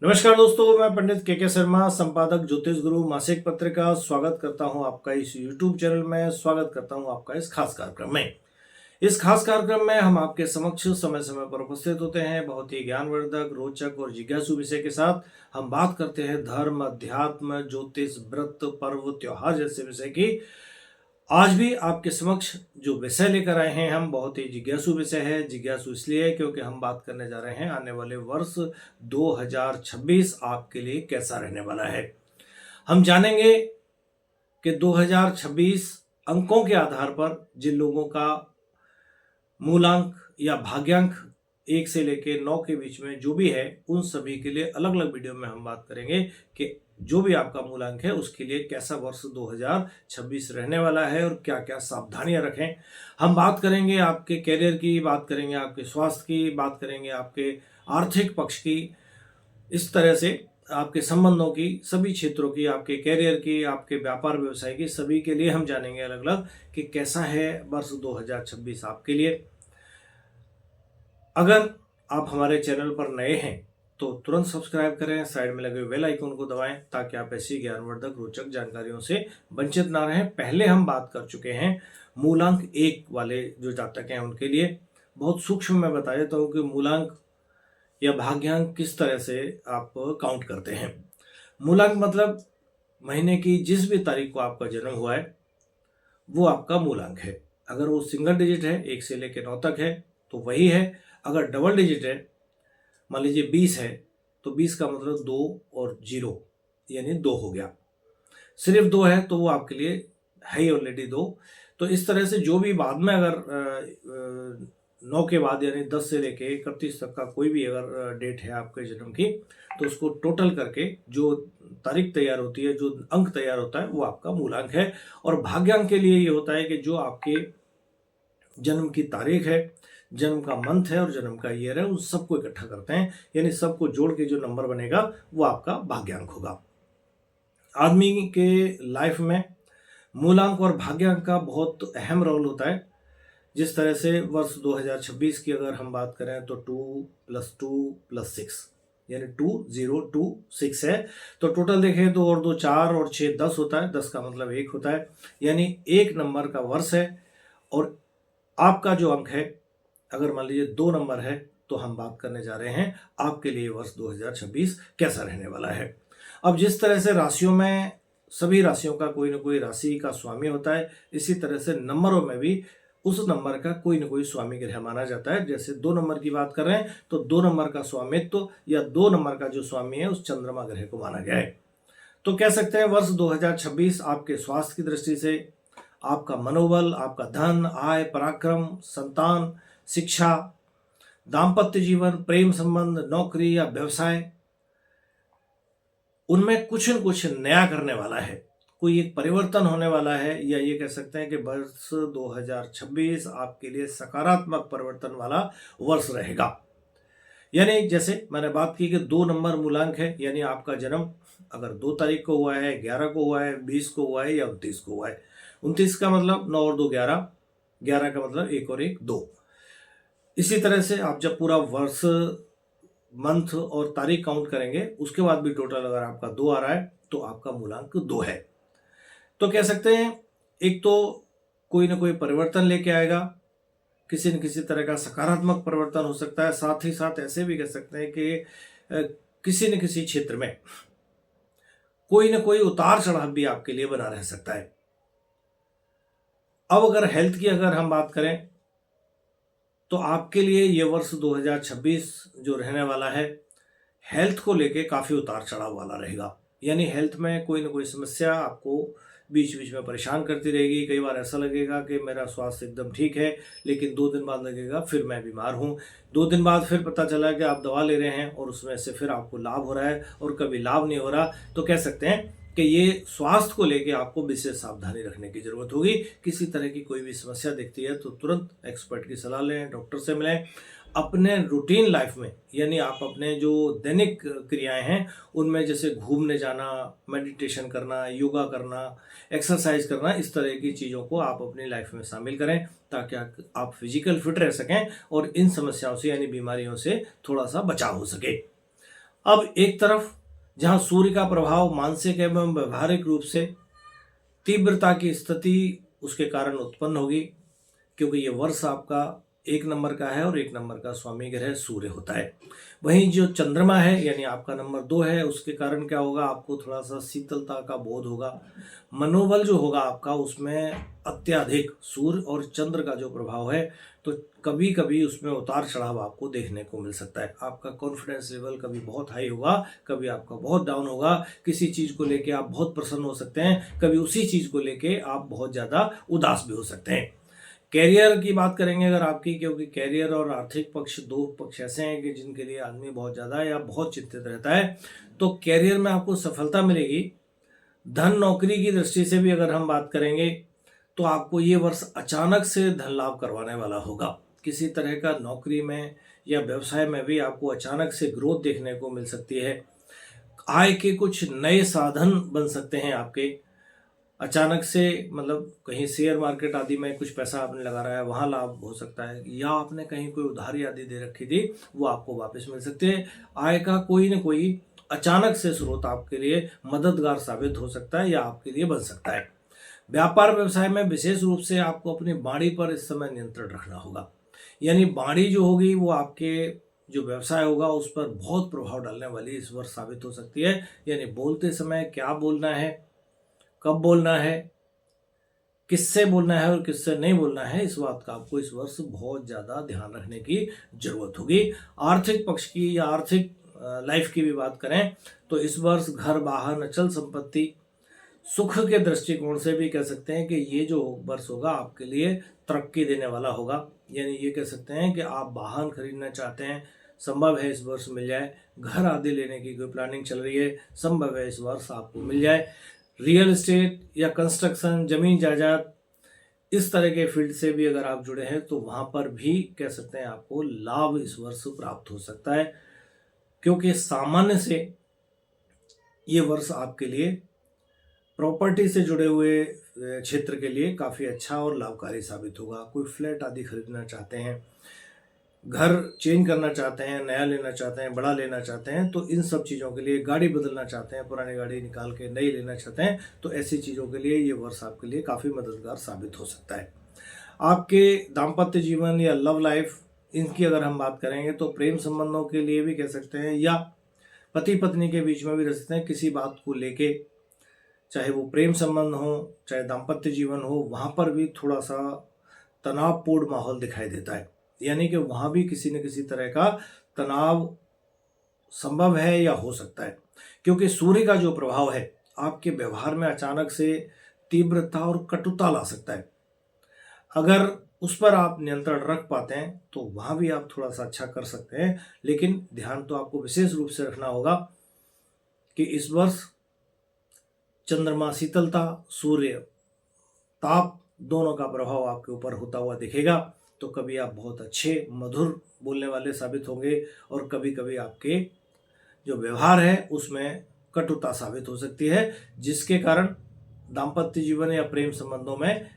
नमस्कार दोस्तों, मैं पंडित के शर्मा, संपादक ज्योतिष गुरु मासिक पत्रिका स्वागत करता हूं आपका इस YouTube चैनल में। स्वागत करता हूं आपका इस खास कार्यक्रम में। इस खास कार्यक्रम में हम आपके समक्ष समय समय पर उपस्थित होते हैं। बहुत ही ज्ञानवर्धक, रोचक और जिज्ञासु विषय के साथ हम बात करते हैं धर्म, अध्यात्म, ज्योतिष, व्रत, पर्व, त्योहार जैसे विषय की। आज भी आपके समक्ष जो विषय लेकर आए हैं हम बहुत ही जिज्ञासु विषय है। जिज्ञासु इसलिए क्योंकि हम बात करने जा रहे हैं आने वाले वर्ष 2026 आपके लिए कैसा रहने वाला है। हम जानेंगे कि 2026 अंकों के आधार पर जिन लोगों का मूलांक या भाग्यांक 1 से लेके 9 के बीच में जो भी है, उन सभी के लिए अलग अलग वीडियो में हम बात करेंगे कि जो भी आपका मूलांक है उसके लिए कैसा वर्ष 2026 रहने वाला है और क्या क्या सावधानियां रखें। हम बात करेंगे आपके कैरियर की, बात करेंगे आपके स्वास्थ्य की, बात करेंगे आपके आर्थिक पक्ष की, इस तरह से आपके संबंधों की, सभी क्षेत्रों की, आपके कैरियर की, आपके व्यापार व्यवसाय की, सभी के लिए हम जानेंगे अलग अलग कि कैसा है वर्ष 2026 आपके लिए। अगर आप हमारे चैनल पर नए हैं तो तुरंत सब्सक्राइब करें, साइड में लगे बेल आइकन को दबाएं ताकि आप ऐसी ज्ञानवर्धक रोचक जानकारियों से वंचित ना रहें। पहले हम बात कर चुके हैं मूलांक 1 वाले जो जातक हैं उनके लिए। बहुत सूक्ष्म मैं बता देता हूँ कि मूलांक या भाग्यांक किस तरह से आप काउंट करते हैं। मूलांक मतलब महीने की जिस भी तारीख को आपका जन्म हुआ है वो आपका मूलांक है। अगर वो सिंगल डिजिट है 1 से लेकर 9 तक है तो वही है। अगर डबल डिजिट है, मान लीजिए 20 है, तो 20 का मतलब 2 और 0 यानी 2 हो गया। सिर्फ 2 है तो वो आपके लिए है ही ऑलरेडी 2। तो इस तरह से जो भी बाद में अगर 9 के बाद यानी 10 से लेके 31 तक का कोई भी अगर डेट है आपके जन्म की, तो उसको टोटल करके जो तारीख तैयार होती है, जो अंक तैयार होता है, वो आपका मूलांक है। और भाग्यांक के लिए ये होता है कि जो आपके जन्म की तारीख है, जन्म का मंथ है और जन्म का ईयर है, उन सबको इकट्ठा करते हैं, यानी सबको जोड़ के जो नंबर बनेगा वो आपका भाग्यांक होगा। आदमी के लाइफ में मूलांक और भाग्यांक का बहुत अहम रोल होता है। जिस तरह से वर्ष 2026 की अगर हम बात करें तो 2 + 2 + 6 यानी 2026 है। तो टोटल देखें तो और 2 4 और 6 10 होता है। 10 का मतलब 1 होता है, यानी 1 नंबर का वर्ष है। और आपका जो अंक है, अगर मान लीजिए 2 नंबर है, तो हम बात करने जा रहे हैं आपके लिए वर्ष 2026 कैसा रहने वाला है। अब जिस तरह से राशियों में सभी राशियों का कोई ना कोई राशि का स्वामी होता है, इसी तरह से नंबरों में भी उस नंबर का कोई ना कोई स्वामी ग्रह माना जाता है। जैसे 2 नंबर की बात कर रहे हैं तो 2 नंबर का स्वामित्व या 2 नंबर का जो स्वामी है उस चंद्रमा ग्रह को माना गया है। तो कह सकते हैं वर्ष 2026 आपके स्वास्थ्य की दृष्टि से, आपका मनोबल, आपका धन, आय, पराक्रम, संतान, शिक्षा, दाम्पत्य जीवन, प्रेम संबंध, नौकरी या व्यवसाय, उनमें कुछ न कुछ नया करने वाला है। कोई एक परिवर्तन होने वाला है, या ये कह सकते हैं कि वर्ष 2026 आपके लिए सकारात्मक परिवर्तन वाला वर्ष रहेगा। यानी जैसे मैंने बात की कि 2 नंबर मूलांक है, यानी आपका जन्म अगर 2 तारीख को हुआ है, 11 को हुआ है, 20 को हुआ है या 29 को हुआ है। 29 का मतलब 9 और 2 11, 11 का मतलब 1 और 1 2। इसी तरह से आप जब पूरा वर्ष, मंथ और तारीख काउंट करेंगे, उसके बाद भी टोटल अगर आपका 2 आ रहा है तो आपका मूलांक 2 है। तो कह सकते हैं एक तो कोई ना कोई परिवर्तन लेके आएगा, किसी न किसी तरह का सकारात्मक परिवर्तन हो सकता है। साथ ही साथ ऐसे भी कह सकते हैं कि किसी न किसी क्षेत्र में कोई ना कोई उतार चढ़ाव भी आपके लिए बना रह सकता है। अब अगर हेल्थ की अगर हम बात करें तो आपके लिए ये वर्ष 2026 जो रहने वाला है, हेल्थ को लेके काफ़ी उतार चढ़ाव वाला रहेगा। यानी हेल्थ में कोई ना कोई समस्या आपको बीच बीच में परेशान करती रहेगी। कई बार ऐसा लगेगा कि मेरा स्वास्थ्य एकदम ठीक है, लेकिन 2 दिन बाद लगेगा फिर मैं बीमार हूँ। 2 दिन बाद फिर पता चला कि आप दवा ले रहे हैं और उसमें से फिर आपको लाभ हो रहा है और कभी लाभ नहीं हो रहा। तो कह सकते हैं कि ये स्वास्थ्य को लेके आपको विशेष सावधानी रखने की जरूरत होगी। किसी तरह की कोई भी समस्या दिखती है तो तुरंत एक्सपर्ट की सलाह लें, डॉक्टर से मिलें। अपने रूटीन लाइफ में, यानी आप अपने जो दैनिक क्रियाएं हैं उनमें जैसे घूमने जाना, मेडिटेशन करना, योगा करना, एक्सरसाइज करना, इस तरह की चीज़ों को आप अपनी लाइफ में शामिल करें ताकि आप फिजिकल फिट रह सकें और इन समस्याओं से यानी बीमारियों से थोड़ा सा बचाव हो सके। अब एक तरफ जहां सूर्य का प्रभाव मानसिक एवं व्यवहारिक रूप से तीव्रता की स्थिति उसके कारण उत्पन्न होगी, क्योंकि ये वर्ष आपका 1 नंबर का है और 1 नंबर का स्वामी ग्रह सूर्य होता है। वहीं जो चंद्रमा है यानी आपका नंबर 2 है, उसके कारण क्या होगा, आपको थोड़ा सा शीतलता का बोध होगा। मनोबल जो होगा आपका उसमें अत्यधिक सूर्य और चंद्र का जो प्रभाव है, तो कभी कभी उसमें उतार चढ़ाव आपको देखने को मिल सकता है। आपका कॉन्फिडेंस लेवल कभी बहुत हाई होगा, कभी आपका बहुत डाउन होगा। किसी चीज़ को लेके आप बहुत प्रसन्न हो सकते हैं, कभी उसी चीज़ को लेके आप बहुत ज़्यादा उदास भी हो सकते हैं। कैरियर की बात करेंगे अगर आपकी, क्योंकि कैरियर और आर्थिक पक्ष दो पक्ष ऐसे हैं कि जिनके लिए आदमी बहुत ज़्यादा या बहुत चिंतित रहता है। तो कैरियर में आपको सफलता मिलेगी। धन नौकरी की दृष्टि से भी अगर हम बात करेंगे तो आपको ये वर्ष अचानक से धन लाभ करवाने वाला होगा। किसी तरह का नौकरी में या व्यवसाय में भी आपको अचानक से ग्रोथ देखने को मिल सकती है। आय के कुछ नए साधन बन सकते हैं आपके। अचानक से मतलब कहीं शेयर मार्केट आदि में कुछ पैसा आपने लगा रहा है, वहाँ लाभ हो सकता है, या आपने कहीं कोई उधारी आदि दे रखी थी वो आपको वापस मिल सकती है। आय का कोई न कोई अचानक से स्रोत आपके लिए मददगार साबित हो सकता है या आपके लिए बन सकता है। व्यापार व्यवसाय में विशेष रूप से आपको अपनी वाणी पर इस समय नियंत्रण रखना होगा। यानी वाणी जो होगी वो आपके जो व्यवसाय होगा उस पर बहुत प्रभाव डालने वाली इस वर्ष साबित हो सकती है। यानी बोलते समय क्या बोलना है, कब बोलना है, किससे बोलना है और किससे नहीं बोलना है, इस बात का आपको इस वर्ष बहुत ज़्यादा ध्यान रखने की जरूरत होगी। आर्थिक पक्ष की या आर्थिक लाइफ की भी बात करें तो इस वर्ष घर, वाहन, अचल संपत्ति, सुख के दृष्टिकोण से भी कह सकते हैं कि ये जो वर्ष होगा आपके लिए तरक्की देने वाला होगा। यानी ये कह सकते हैं कि आप वाहन खरीदना चाहते हैं, संभव है इस वर्ष मिल जाए। घर आदि लेने की कोई प्लानिंग चल रही है, संभव है इस वर्ष आपको मिल जाए। रियल एस्टेट या कंस्ट्रक्शन, जमीन जायदाद, इस तरह के फील्ड से भी अगर आप जुड़े हैं तो वहाँ पर भी कह सकते हैं आपको लाभ इस वर्ष प्राप्त हो सकता है, क्योंकि सामान्य से ये वर्ष आपके लिए प्रॉपर्टी से जुड़े हुए क्षेत्र के लिए काफ़ी अच्छा और लाभकारी साबित होगा। कोई फ्लैट आदि खरीदना चाहते हैं, घर चेंज करना चाहते हैं, नया लेना चाहते हैं, बड़ा लेना चाहते हैं, तो इन सब चीज़ों के लिए, गाड़ी बदलना चाहते हैं, पुरानी गाड़ी निकाल के नई लेना चाहते हैं, तो ऐसी चीज़ों के लिए ये वर्ष आपके लिए काफ़ी मददगार साबित हो सकता है। आपके दाम्पत्य जीवन या लव लाइफ, इनकी अगर हम बात करेंगे तो प्रेम संबंधों के लिए भी कह सकते हैं, या पति पत्नी के बीच में भी रह सकते हैं। किसी बात को लेके, चाहे वो प्रेम संबंध हो चाहे दाम्पत्य जीवन हो, वहाँ पर भी थोड़ा सा तनावपूर्ण माहौल दिखाई देता है। यानी कि वहाँ भी किसी न किसी तरह का तनाव संभव है या हो सकता है, क्योंकि सूर्य का जो प्रभाव है आपके व्यवहार में अचानक से तीव्रता और कटुता ला सकता है। अगर उस पर आप नियंत्रण रख पाते हैं तो वहाँ भी आप थोड़ा सा अच्छा कर सकते हैं, लेकिन ध्यान तो आपको विशेष रूप से रखना होगा कि इस वर्ष चंद्रमा शीतलता, सूर्य ताप, दोनों का प्रभाव आपके ऊपर होता हुआ दिखेगा। तो कभी आप बहुत अच्छे मधुर बोलने वाले साबित होंगे और कभी कभी आपके जो व्यवहार है उसमें कटुता साबित हो सकती है, जिसके कारण दाम्पत्य जीवन या प्रेम संबंधों में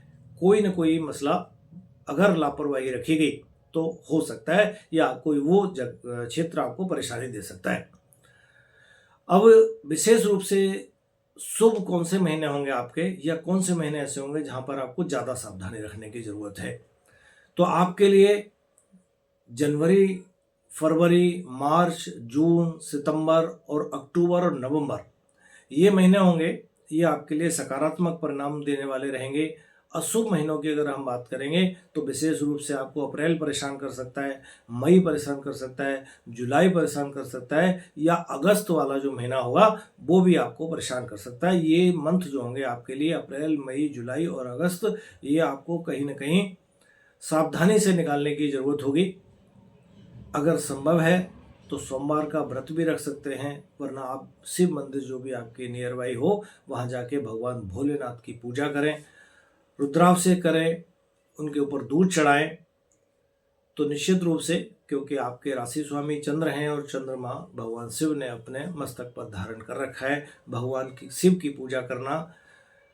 कोई न कोई मसला अगर लापरवाही रखी गई तो हो सकता है, या कोई वो क्षेत्र आपको परेशानी दे सकता है। अब विशेष रूप से शुभ कौन से महीने होंगे आपके, या कौन से महीने ऐसे होंगे जहां पर आपको ज़्यादा सावधानी रखने की ज़रूरत है, तो आपके लिए जनवरी, फरवरी, मार्च, जून, सितंबर और अक्टूबर और नवंबर, ये महीने होंगे, ये आपके लिए सकारात्मक परिणाम देने वाले रहेंगे। अशुभ महीनों की अगर हम बात करेंगे तो विशेष रूप से आपको अप्रैल परेशान कर सकता है, मई परेशान कर सकता है, जुलाई परेशान कर सकता है, या अगस्त वाला जो महीना होगा वो भी आपको परेशान कर सकता है। ये मंथ जो होंगे आपके लिए, अप्रैल, मई, जुलाई और अगस्त, ये आपको कहीं ना कहीं सावधानी से निकालने की ज़रूरत होगी। अगर संभव है तो सोमवार का व्रत भी रख सकते हैं, वरना आप शिव मंदिर जो भी आपके नियर बाई हो वहाँ जाके भगवान भोलेनाथ की पूजा करें, रुद्राभिषेक करें, उनके ऊपर दूध चढ़ाएं। तो निश्चित रूप से, क्योंकि आपके राशि स्वामी चंद्र हैं और चंद्रमा भगवान शिव ने अपने मस्तक पर धारण कर रखा है, भगवान की शिव की पूजा करना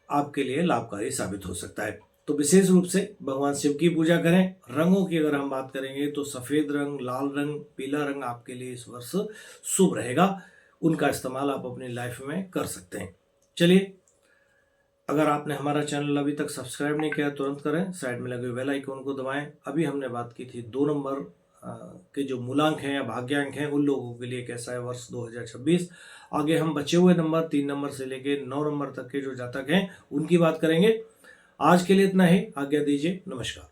आपके लिए लाभकारी साबित हो सकता है। तो विशेष रूप से भगवान शिव की पूजा करें। रंगों की अगर हम बात करेंगे तो सफ़ेद रंग, लाल रंग, पीला रंग आपके लिए इस वर्ष शुभ रहेगा। उनका इस्तेमाल आप अपनी लाइफ में कर सकते हैं। चलिए, अगर आपने हमारा चैनल अभी तक सब्सक्राइब नहीं किया तुरंत करें, साइड में लगे बेल आइकन को दबाएं। अभी हमने बात की थी 2 नंबर के जो मूलांक हैं या भाग्यांक हैं उन लोगों के लिए कैसा है वर्ष 2026। आगे हम बचे हुए नंबर 3 नंबर से लेके 9 नंबर तक के जो जातक हैं उनकी बात करेंगे। आज के लिए इतना ही, आज्ञा दीजिए, नमस्कार।